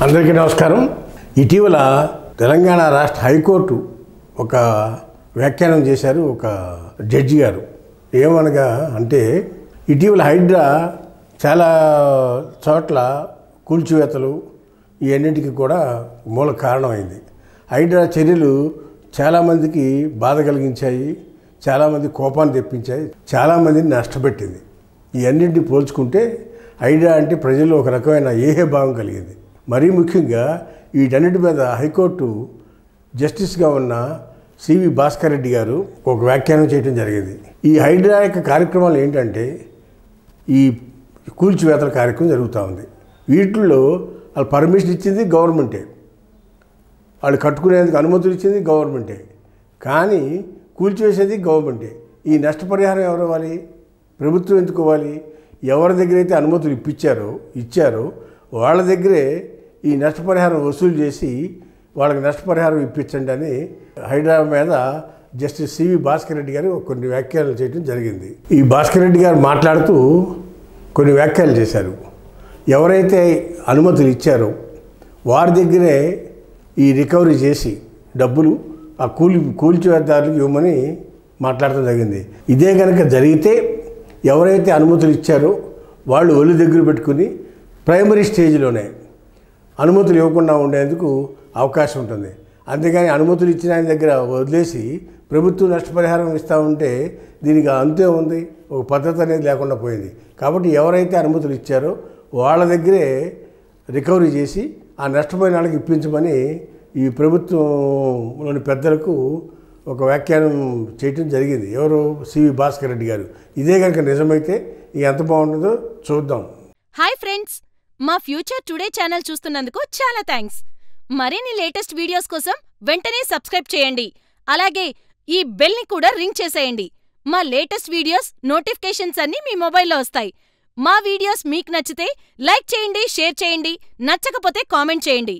అందరికీ నమస్కారం. ఇటీవల తెలంగాణ రాష్ట్ర హైకోర్టు ఒక వ్యాఖ్యానం చేశారు ఒక జడ్జి గారు. ఏమనగా అంటే ఇటీవల హైడ్రా చాలా చోట్ల కూల్చివేతలు ఇవన్నింటికి కూడా మూల కారణమైంది. హైడ్రా చర్యలు చాలామందికి బాధ కలిగించాయి, చాలామంది కోపాన్ని తెప్పించాయి, చాలామందిని నష్టపెట్టింది. ఇవన్నింటినీ పోల్చుకుంటే హైడ్రా అంటే ప్రజల్లో ఒక రకమైన ఏహభావం కలిగింది. మరీ ముఖ్యంగా వీటన్నిటి మీద హైకోర్టు జస్టిస్గా ఉన్న సివి భాస్కర్ రెడ్డి గారు ఒక వ్యాఖ్యానం చేయడం జరిగింది. ఈ హైడ్రా యొక్క కార్యక్రమాలు ఏంటంటే ఈ కూల్చివేతల కార్యక్రమం జరుగుతూ ఉంది. వీటిల్లో వాళ్ళు పర్మిషన్ ఇచ్చింది గవర్నమెంటే, వాళ్ళు కట్టుకునేందుకు అనుమతులు ఇచ్చింది గవర్నమెంటే, కానీ కూల్చివేసేది గవర్నమెంటే. ఈ నష్టపరిహారం ఎవరు ఇవ్వాలి? ప్రభుత్వం ఎందుకు ఇవ్వాలి? ఎవరి దగ్గర అయితే అనుమతులు ఇచ్చారో వాళ్ళ దగ్గరే ఈ నష్టపరిహారం వసూలు చేసి వాళ్ళకి నష్టపరిహారం ఇప్పించండి అని హైడ్రా మీద జస్టిస్ సివి భాస్కర్ రెడ్డి గారు కొన్ని వ్యాఖ్యలు చేయడం జరిగింది. ఈ భాస్కర్ రెడ్డి గారు మాట్లాడుతూ కొన్ని వ్యాఖ్యలు చేశారు. ఎవరైతే అనుమతులు ఇచ్చారో వారి దగ్గరే ఈ రికవరీ చేసి డబ్బులు ఆ కూల్చివేతదారులకు ఇవ్వమని మాట్లాడటం జరిగింది. ఇదే కనుక జరిగితే ఎవరైతే అనుమతులు ఇచ్చారో వాళ్ళు ఒళ్ళు దగ్గర పెట్టుకుని ప్రైమరీ స్టేజ్లోనే అనుమతులు ఇవ్వకుండా ఉండేందుకు అవకాశం ఉంటుంది. అంతేగాని అనుమతులు ఇచ్చిన ఆయన దగ్గర వదిలేసి ప్రభుత్వం నష్టపరిహారం ఇస్తూ ఉంటే దీనికి అంతే ఉంది, ఒక పద్ధతి అనేది లేకుండా పోయింది. కాబట్టి ఎవరైతే అనుమతులు ఇచ్చారో వాళ్ళ దగ్గరే రికవరీ చేసి ఆ నష్టపోయిన వాళ్ళకి ఇప్పించమని ఈ ప్రభుత్వంలోని పెద్దలకు ఒక వ్యాఖ్యానం చేయటం జరిగింది. ఎవరు? సివి భాస్కర్ రెడ్డి గారు. ఇదే కనుక నిజమైతే ఎంత బాగుంటుందో చూద్దాం. హాయ్ ఫ్రెండ్స్, మా ఫ్యూచర్ టుడే ఛానల్ చూస్తున్నందుకు చాలా థ్యాంక్స్. మరిన్ని లేటెస్ట్ వీడియోస్ కోసం వెంటనే సబ్స్క్రైబ్ చేయండి. అలాగే ఈ బెల్ ని కూడా రింగ్ చేసేయండి. మా లేటెస్ట్ వీడియోస్ నోటిఫికేషన్స్ అన్నీ మీ మొబైల్లో వస్తాయి. మా వీడియోస్ మీకు నచ్చితే లైక్ చేయండి, షేర్ చేయండి, నచ్చకపోతే కామెంట్ చేయండి.